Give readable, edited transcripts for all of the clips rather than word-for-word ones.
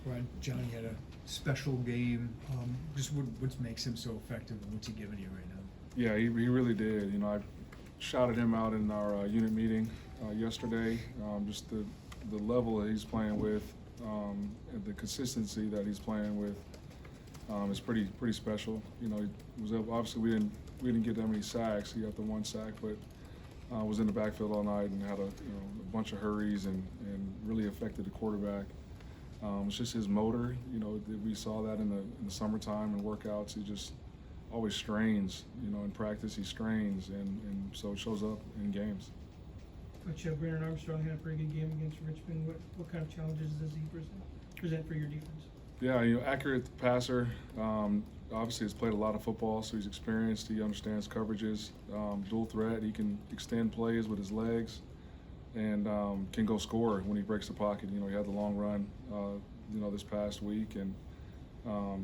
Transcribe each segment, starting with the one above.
Brian, Johnny had a special game. Just what makes him so effective, and what's he giving you right now? Yeah, he really did. You know, I shouted him out in our unit meeting yesterday. Just the level that he's playing with, and the consistency that he's playing with is pretty special. You know, he was obviously we didn't get that many sacks. He got the one sack, but was in the backfield all night and had a bunch of hurries and really affected the quarterback. It's just his motor. You know, we saw that in the summertime and workouts. He just always strains. You know, in practice he strains, and so it shows up in games. Coach Brandon Armstrong had a pretty good game against Richmond. What kind of challenges does he present for your defense? Yeah, you know, accurate passer. Obviously, he's played a lot of football, so he's experienced. He understands coverages. Dual threat. He can extend plays with his legs, and can go score when he breaks the pocket. You know, he had the long run, you know, this past week, and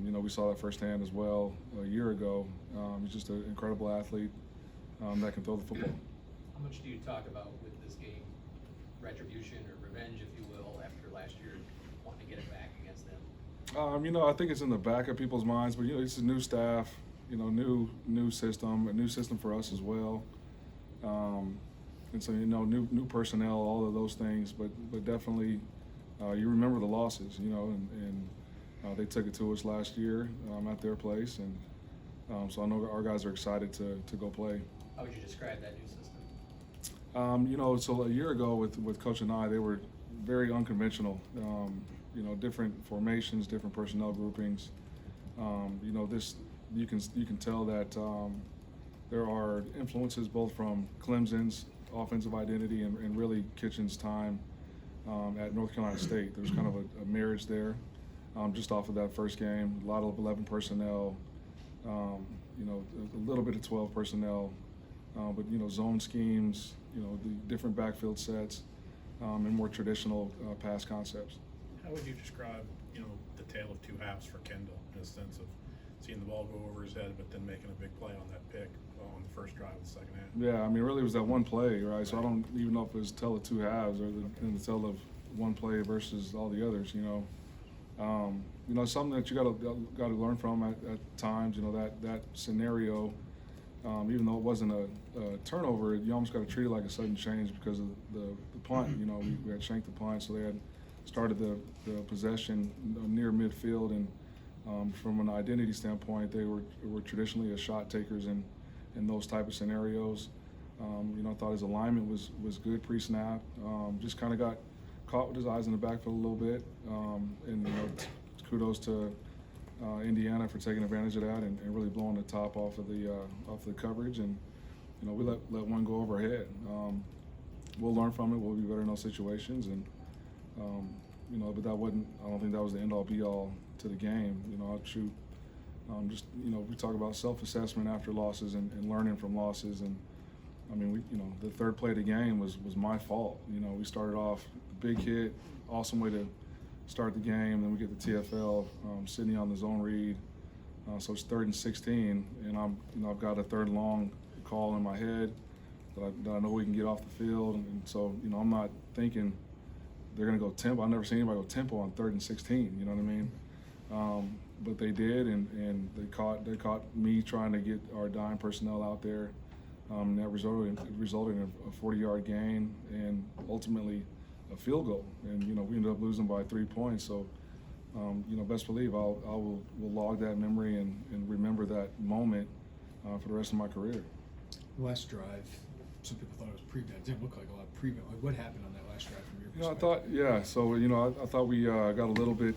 you know, we saw that firsthand as well a year ago. He's just an incredible athlete that can throw the football. How much do you talk about with this game, retribution or revenge, if you will, after last year wanting to get it back against them? You know, I think it's in the back of people's minds, but you know, it's a new staff, you know, new system, a new system for us as well, and so you know, new personnel, all of those things, but definitely you remember the losses, you know, and they took it to us last year at their place, and so I know our guys are excited to go play. How would you describe that new system? You know, so a year ago with Coach and I, they were very unconventional. You know, different formations, different personnel groupings. You know, this you can tell that there are influences both from Clemson's offensive identity and really Kitchen's time at North Carolina State. There's kind of a marriage there, just off of that first game. A lot of 11 personnel. You know, a little bit of 12 personnel, but you know, zone schemes. You know, the different backfield sets, and more traditional pass concepts. How would you describe, you know, the tale of two halves for Kendall in a sense of seeing the ball go over his head, but then making a big play on that pick on the first drive of the second half? Yeah, I mean, really, it was that one play, right? So I don't even know if it was tell of two halves or the tell of one play versus all the others. You know, something that you got to learn from at times. You know, that scenario. Even though it wasn't a turnover, you almost got to treat it like a sudden change because of the punt. You know, we had shanked the punt, so they had started the possession near midfield, and from an identity standpoint, they were traditionally a shot takers in those type of scenarios. You know, I thought his alignment was good pre-snap. Just kind of got caught with his eyes in the backfield a little bit, and you know, kudos to Indiana for taking advantage of that and really blowing the top off of the coverage, and you know, we let one go over our head. We'll learn from it. We'll be better in those situations, and you know, but I don't think that was the end all be all to the game. You know, I'd shoot. Just you know, we talk about self-assessment after losses and learning from losses, and I mean, you know, the third play of the game was my fault. You know, we started off big hit, awesome way to start the game. Then we get the TFL, Sydney on the zone read, so it's 3rd and 16, and I've got a 3rd and long call in my head that I know we can get off the field, and so you know, I'm not thinking they're going to go tempo. I've never seen anybody go tempo on 3rd and 16. You know what I mean? But they did, and they caught me trying to get our dime personnel out there. That resulted in a 40-yard gain and ultimately a field goal, and you know, we ended up losing by 3 points. So you know, best believe I will log that memory and remember that moment for the rest of my career. Last drive, some people thought it was prevent. It didn't look like a lot of prevent. Like, what happened on that last drive from your You know, perspective? I thought, yeah. So you know, I thought we got a little bit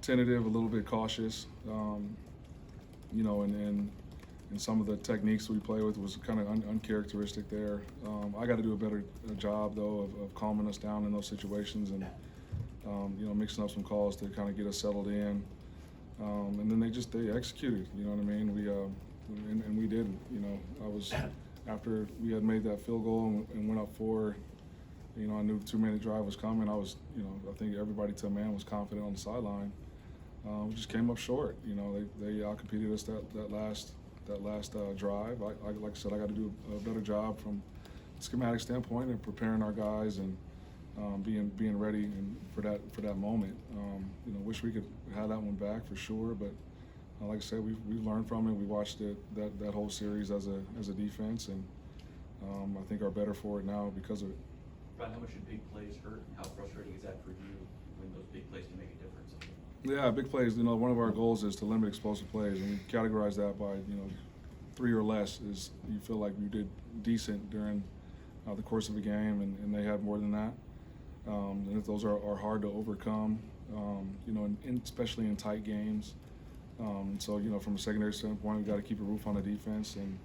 tentative, a little bit cautious. You know, and some of the techniques we play with was kind of uncharacteristic there. I got to do a better job though of calming us down in those situations, and you know, mixing up some calls to kind of get us settled in. And then they executed. You know what I mean? And we didn't. You know, I was after we had made that field goal and went up 4. You know, I knew the 2-minute drive was coming. You know, I think everybody to a man was confident on the sideline. We just came up short. You know, they outcompeted us that last drive. Like I said, I got to do a better job from a schematic standpoint and preparing our guys and being ready and for that moment. You know, wish we could have that one back for sure, but like I said, we've learned from it. We watched that whole series as a defense, and I think are better for it now because of it. Ron, how much should big plays hurt, and how frustrating is that for you when those big plays can make a difference? Yeah, big plays. You know, one of our goals is to limit explosive plays, and we categorize that by 3 or less is you feel like you did decent during the course of a game, and they had more than that. And if those are hard to overcome, especially in tight games. So from a secondary standpoint, we got to keep a roof on the defense, and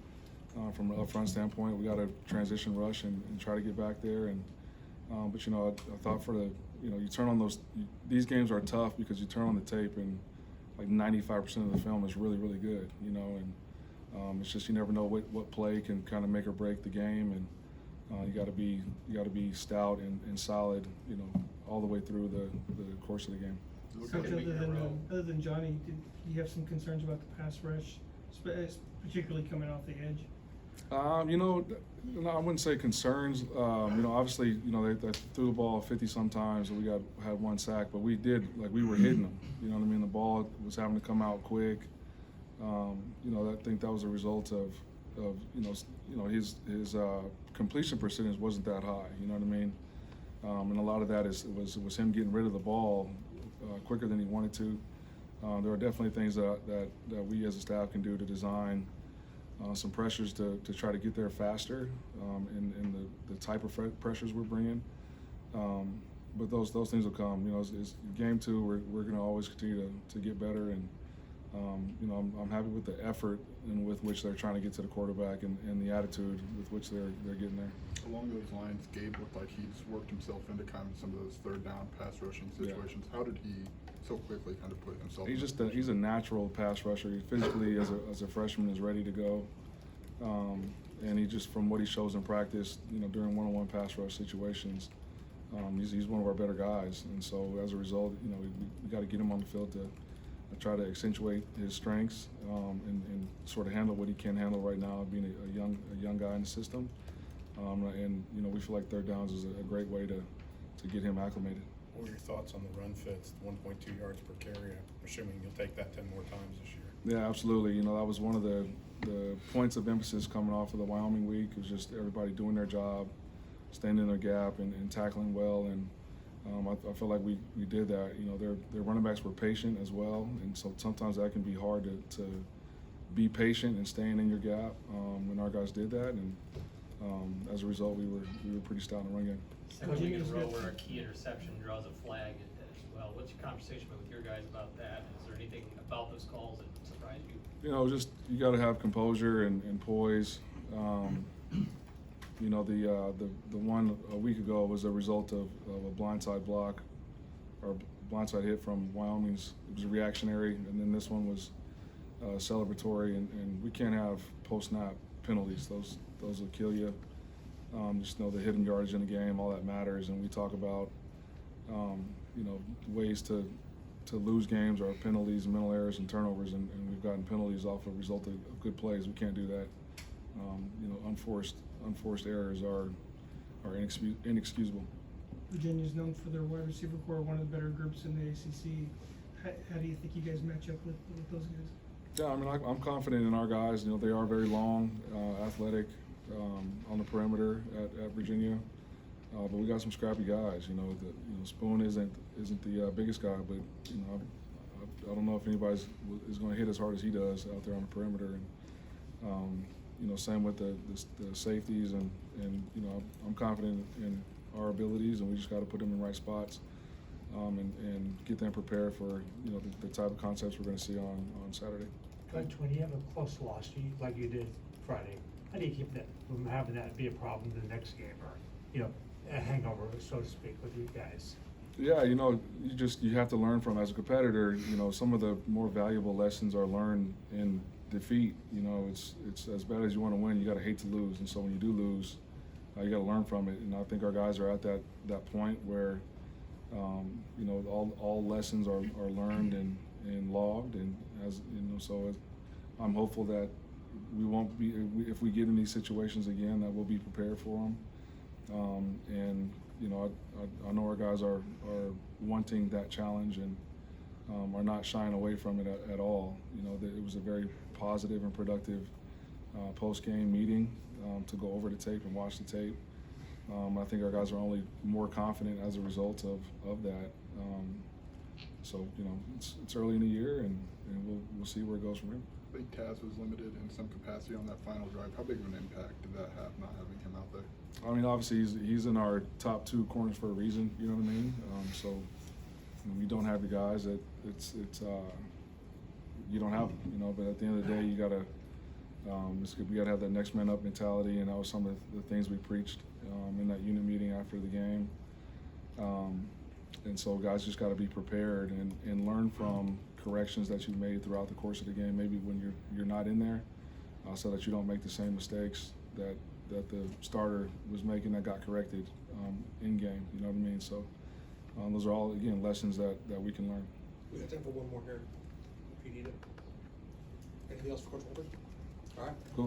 from an upfront standpoint, we got to transition rush and try to get back there. And but I thought for the you turn on these games are tough because you turn on the tape and like 95% of the film is really good, and it's just you never know what play can kind of make or break the game, and you got to be stout and solid, all the way through the course of the game. Coach, other than Johnny, did you have some concerns about the pass rush, particularly coming off the edge? I wouldn't say concerns. Obviously, they threw the ball 50 sometimes, and we had 1 sack, but we were hitting them. You know what I mean? The ball was having to come out quick. I think that was a result of his completion percentage wasn't that high. You know what I mean? And a lot of that was him getting rid of the ball quicker than he wanted to. There are definitely things that we as a staff can do to design some pressures to try to get there faster, in the type of pressures we're bringing. But those things will come. It's game 2. We're going to always continue to get better, and I'm happy with the effort and with which they're trying to get to the quarterback and the attitude with which they're getting there. Along those lines, Gabe looked like he's worked himself into kind of some of those third down pass rushing situations. Yeah. How did he so quickly kind of put himself? He's a natural pass rusher. He physically, as a freshman, is ready to go, and he just from what he shows in practice, during one-on-one pass rush situations, he's one of our better guys. And so as a result, we got to get him on the field to try to accentuate his strengths and sort of handle what he can handle right now, being a young guy in the system. And we feel like third downs is a great way to get him acclimated. What were your thoughts on the run fits, 1.2 yards per carry? I'm assuming you'll take that 10 more times this year. Yeah, absolutely. That was one of the points of emphasis coming off of the Wyoming week. It was just everybody doing their job, staying in their gap and tackling well. And I feel like we did that. Their running backs were patient as well, and so sometimes that can be hard to be patient and staying in your gap. And our guys did that, and as a result, we were pretty stout in the run game. Second week in a row where a key interception draws a flag as well. What's your conversation with your guys about that? Is there anything about those calls that surprised you? Just you got to have composure and poise. The one a week ago was a result of a blindside block or blindside hit from Wyoming's. It was reactionary, and then this one was celebratory. And we can't have post-snap penalties. Those will kill you. Just know the hidden yardage in the game, all that matters. And we talk about ways to lose games are penalties, mental errors, and turnovers, and we've gotten penalties off a result of good plays. We can't do that. Unforced errors are inexcusable. Virginia's known for their wide receiver core, one of the better groups in the ACC. How do you think you guys match up with those guys? Yeah, I'm confident in our guys. They are very long, athletic, on the perimeter at Virginia, but we got some scrappy guys. Spoon isn't the biggest guy, but I don't know if anybody is going to hit as hard as he does out there on the perimeter. And same with the safeties, and I'm confident in our abilities, and we just got to put them in the right spots, and get them prepared for the type of concepts we're going to see on Saturday. Coach, when you have a close loss like you did Friday, how do you keep that from having that be a problem the next game, or a hangover, so to speak, with you guys? Yeah, you have to learn from, as a competitor. Some of the more valuable lessons are learned in defeat. It's as bad as you want to win, you got to hate to lose, and so when you do lose, you got to learn from it. And I think our guys are at that point where all lessons are learned and logged, and so I'm hopeful that we won't be, if we get in these situations again, that we'll be prepared for them. And you know, I know our guys are wanting that challenge and are not shying away from it at all. You know, it was a very positive and productive post-game meeting to go over the tape and watch the tape. I think our guys are only more confident as a result of that. So, you know, it's early in the year, and we'll see where it goes from here. I think Taz was limited in some capacity on that final drive. How big of an impact did that have, not having him out there? I mean, obviously he's in our top 2 corners for a reason. You know what I mean? So when you don't have the guys, it's you don't have them. You know, but at the end of the day, you gotta we gotta have that next man up mentality, and that was some of the things we preached in that unit meeting after the game. And so guys just got to be prepared and learn from corrections that you made throughout the course of the game, maybe when you're not in there, so that you don't make the same mistakes that the starter was making that got corrected in game. You know what I mean? So those are all, again, lessons that we can learn. We have time for one more here, if you need it. Anything else for Coach Holder? All right. Cool.